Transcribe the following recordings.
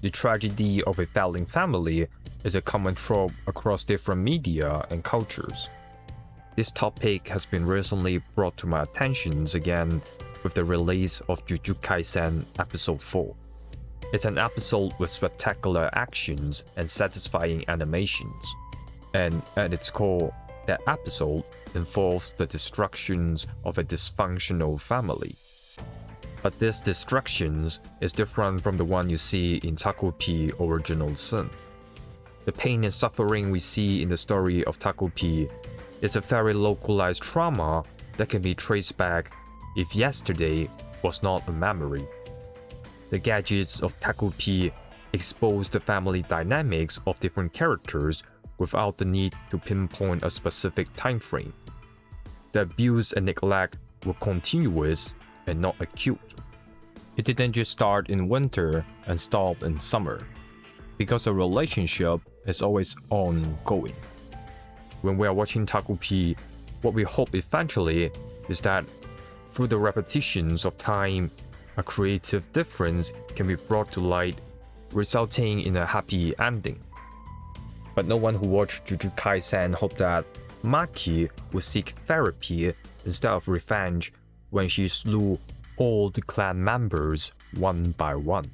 The tragedy of a failing family is a common trope across different media and cultures. This topic has been recently brought to my attention again with the release of Jujutsu Kaisen Episode 4. It's an episode with spectacular actions and satisfying animations. And at its core, that episode involves the destructions of a dysfunctional family. But this destruction is different from the one you see in Takopi Original Sin. The pain and suffering we see in the story of Takopi is a very localized trauma that can be traced back if yesterday was not a memory. The gadgets of Takopi expose the family dynamics of different characters without the need to pinpoint a specific time frame. The abuse and neglect were continuous and not acute. It didn't just start in winter and stop in summer, because a relationship is always ongoing. When we are watching Takopi, what we hope eventually is that through the repetitions of time, a creative difference can be brought to light, resulting in a happy ending. But no one who watched Jujutsu Kaisen hoped that Maki would seek therapy instead of revenge when she slew all the clan members one by one.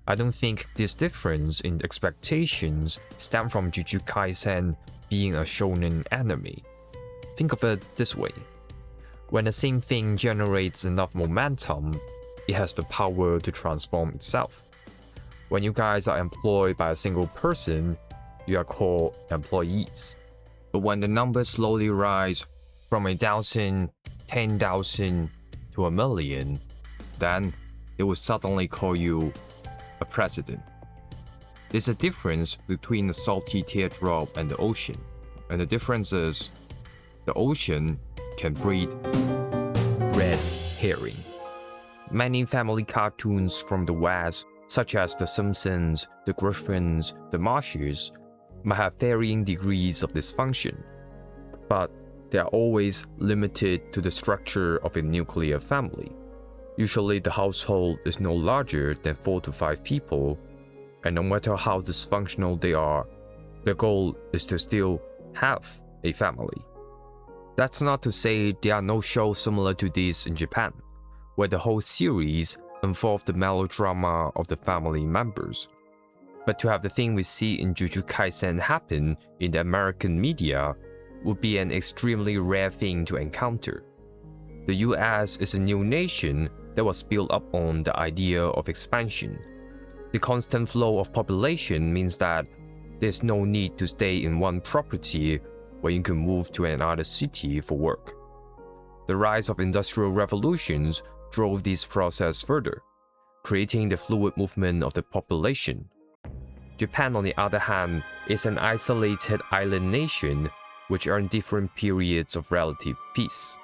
I don't think this difference in expectations stem from Jujutsu Kaisen being a shonen anime. Think of it this way. When the same thing generates enough momentum, it has the power to transform itself. When you guys are employed by a single person, you are called employees. But when the numbers slowly rise from 1,000, 10,000 to 1,000,000, then they will suddenly call you a president. There's a difference between the salty teardrop and the ocean, and the difference is the ocean can breed red herring. Many family cartoons from the West, such as The Simpsons, The Griffins, The Marshes, might have varying degrees of dysfunction, but they are always limited to the structure of a nuclear family. Usually the household is no larger than 4 to 5 people, and no matter how dysfunctional they are, the goal is to still have a family. That's not to say there are no shows similar to this in Japan, where the whole series involved the melodrama of the family members. But to have the thing we see in Jujutsu Kaisen happen in the American media would be an extremely rare thing to encounter. The US is a new nation that was built up on the idea of expansion. The constant flow of population means that there's no need to stay in one property where you can move to another city for work. The rise of industrial revolutions drove this process further, creating the fluid movement of the population. Japan, on the other hand, is an isolated island nation which earned different periods of relative peace.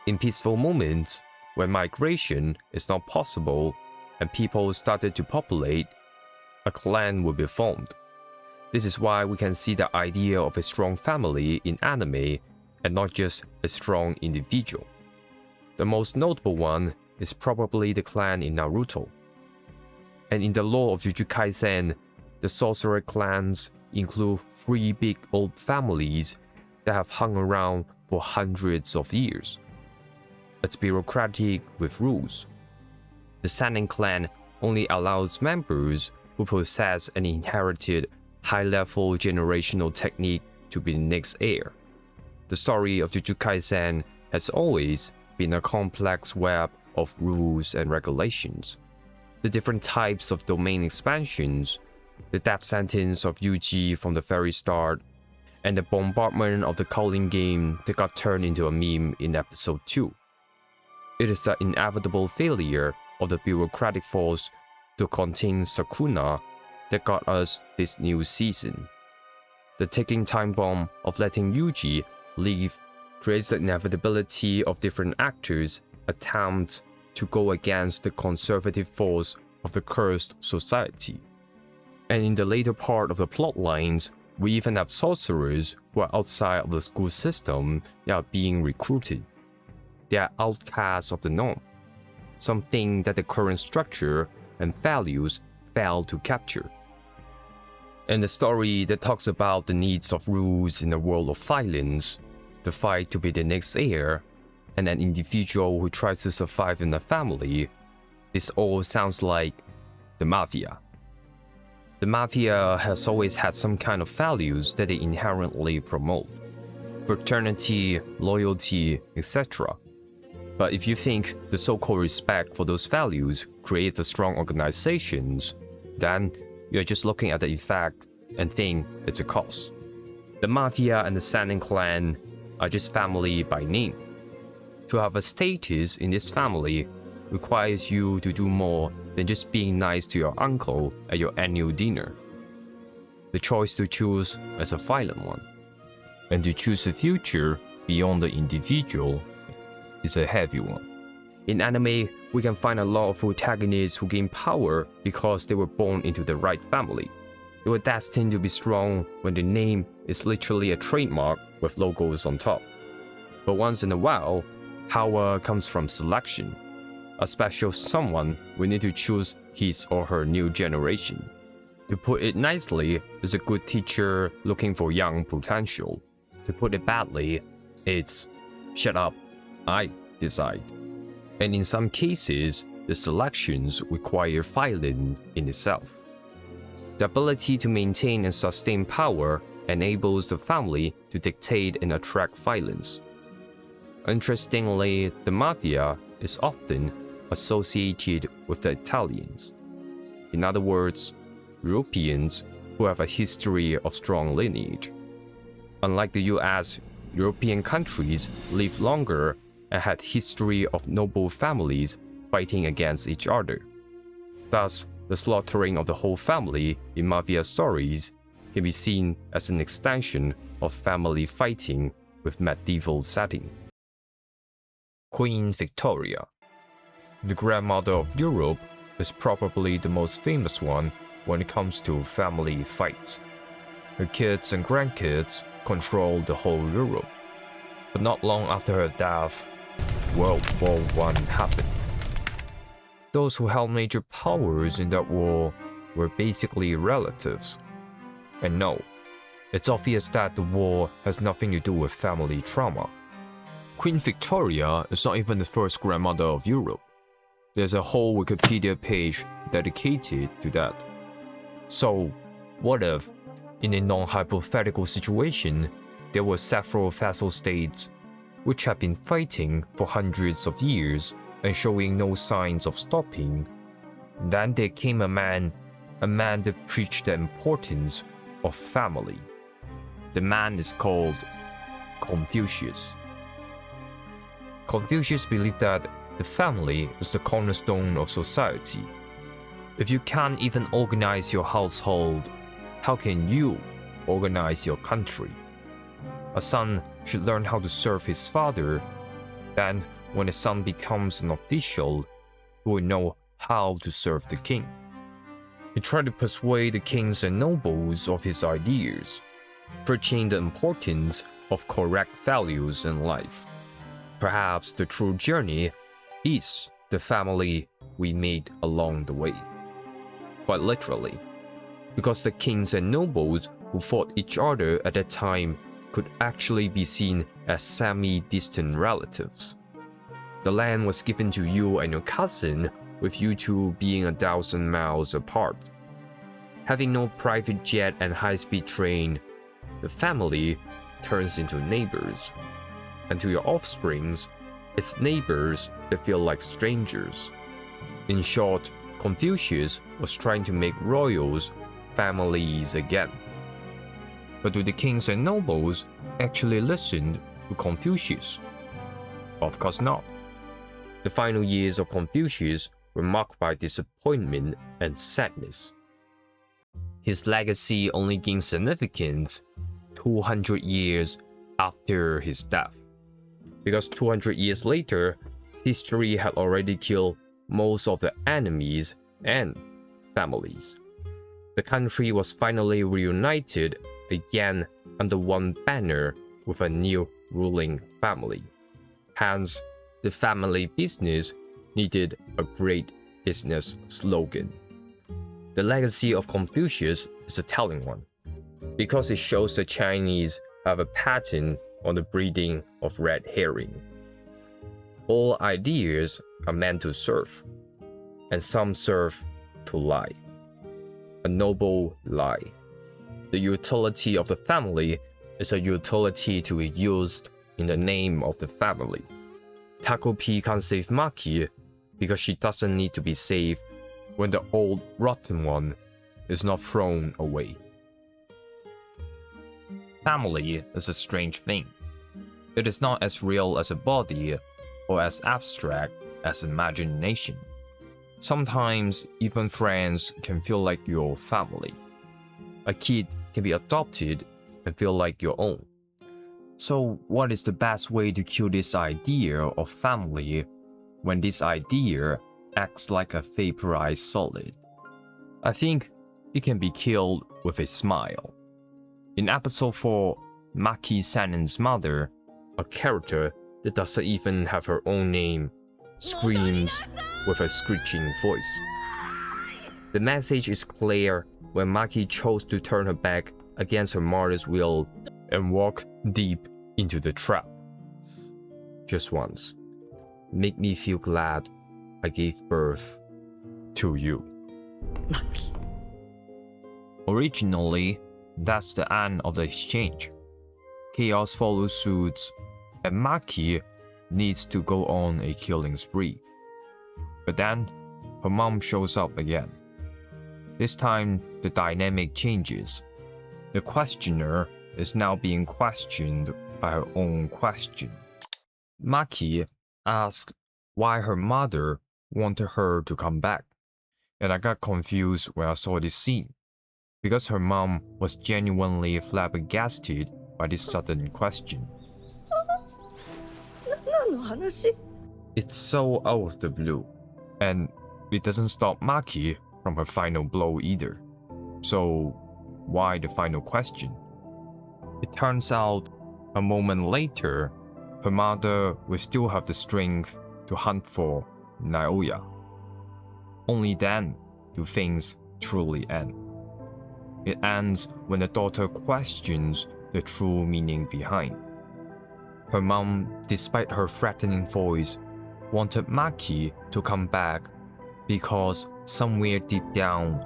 In peaceful moments, when migration is not possible and people started to populate, a clan will be formed. This is why we can see the idea of a strong family in anime and not just a strong individual. The most notable one is probably the clan in Naruto. And in the lore of Jujutsu Kaisen, the sorcerer clans include 3 big old families that have hung around for hundreds of years. It's bureaucratic with rules. The Sannin clan only allows members who possess an inherited high-level generational technique to be the next heir. The story of Jujutsu Kaisen has always been a complex web of rules and regulations. The different types of domain expansions, the death sentence of Yuji from the very start, and the bombardment of the calling game that got turned into a meme in episode 2. It is the inevitable failure of the bureaucratic force to contain Sukuna that got us this new season. The ticking time bomb of letting Yuji leave creates the inevitability of different actors' attempts to go against the conservative force of the cursed society. And in the later part of the plot lines, we even have sorcerers who are outside of the school system that are being recruited. They are outcasts of the norm, something that the current structure and values failed to capture. And the story that talks about the needs of rules in a world of violence, the fight to be the next heir, and an individual who tries to survive in a family, this all sounds like the Mafia. The Mafia has always had some kind of values that they inherently promote. Fraternity, loyalty, etc. But if you think the so-called respect for those values creates a strong organizations, then you're just looking at the effect and think it's a cause. The Mafia and the Sannin clan are just family by name. To have a status in this family requires you to do more than just being nice to your uncle at your annual dinner. The choice to choose is a violent one, and to choose a future beyond the individual is a heavy one. In anime, we can find a lot of protagonists who gain power because they were born into the right family. They were destined to be strong when the name is literally a trademark with logos on top. But once in a while, power comes from selection. A special someone will need to choose his or her new generation. To put it nicely, it's a good teacher looking for young potential. To put it badly, it's shut up, I decide. And in some cases, the selections require violence in itself. The ability to maintain and sustain power enables the family to dictate and attract violence. Interestingly, the Mafia is often associated with the Italians. In other words, Europeans who have a history of strong lineage. Unlike the US, European countries live longer and had history of noble families fighting against each other. Thus, the slaughtering of the whole family in Mafia stories can be seen as an extension of family fighting with medieval setting. Queen Victoria. The grandmother of Europe is probably the most famous one when it comes to family fights. Her kids and grandkids control the whole Europe. But not long after her death, World War I happened. Those who held major powers in that war were basically relatives. And no, it's obvious that the war has nothing to do with family trauma. Queen Victoria is not even the first grandmother of Europe. There's a whole Wikipedia page dedicated to that. So, what if, in a non-hypothetical situation, there were several vassal states which have been fighting for hundreds of years and showing no signs of stopping? Then there came a man that preached the importance of family. The man is called Confucius. Confucius believed that the family is the cornerstone of society. If you can't even organize your household, how can you organize your country? A son should learn how to serve his father. Then, when a son becomes an official, he will know how to serve the king. He tried to persuade the kings and nobles of his ideas, preaching the importance of correct values in life. Perhaps the true journey is the family we made along the way. Quite literally, because the kings and nobles who fought each other at that time could actually be seen as semi-distant relatives. The land was given to you and your cousin, with you two being 1,000 miles apart. Having no private jet and high-speed train, the family turns into neighbors. And to your offsprings, it's neighbors that feel like strangers. In short, Confucius was trying to make royals families again. But do the kings and nobles actually listen to Confucius? Of course not. The final years of Confucius were marked by disappointment and sadness. His legacy only gained significance 200 years after his death, because 200 years later, history had already killed most of the enemies and families. The country was finally reunited again under one banner with a new ruling family. Hence, the family business needed a great business slogan. The legacy of Confucius is a telling one, because it shows the Chinese have a pattern on the breeding of red herring. All ideas are meant to serve, and some serve to lie. A noble lie. The utility of the family is a utility to be used in the name of the family. Takopi can't save Maki because she doesn't need to be saved when the old rotten one is not thrown away. Family is a strange thing. It is not as real as a body or as abstract as imagination. Sometimes even friends can feel like your family. A kid can be adopted and feel like your own. So what is the best way to kill this idea of family when this idea acts like a vaporized solid? I think it can be killed with a smile. In episode 4, Maki Senen's mother, a character that doesn't even have her own name, screams with a screeching voice. The message is clear when Maki chose to turn her back against her mother's will and walk deep into the trap. Just once. Make me feel glad I gave birth to you. Maki. Originally, that's the end of the exchange. Chaos follows suit, and Maki needs to go on a killing spree. But then, her mom shows up again. This time, the dynamic changes. The questioner is now being questioned by her own question. Maki asks why her mother wanted her to come back, and I got confused when I saw this scene, because her mom was genuinely flabbergasted by this sudden question. It's so out of the blue, and it doesn't stop Maki from her final blow either. So, why the final question? It turns out, a moment later, her mother will still have the strength to hunt for Naoya. Only then do things truly end. It ends when the daughter questions the true meaning behind. Her mom, despite her threatening voice, wanted Maki to come back because somewhere deep down,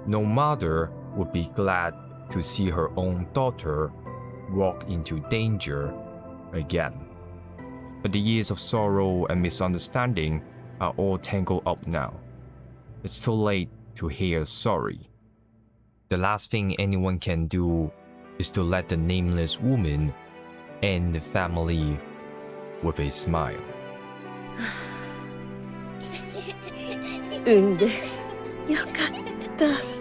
no mother would be glad to see her own daughter walk into danger again. But the years of sorrow and misunderstanding are all tangled up now. It's too late to hear sorry. The last thing anyone can do is to let the nameless woman end the family with a smile. 産んでよかった。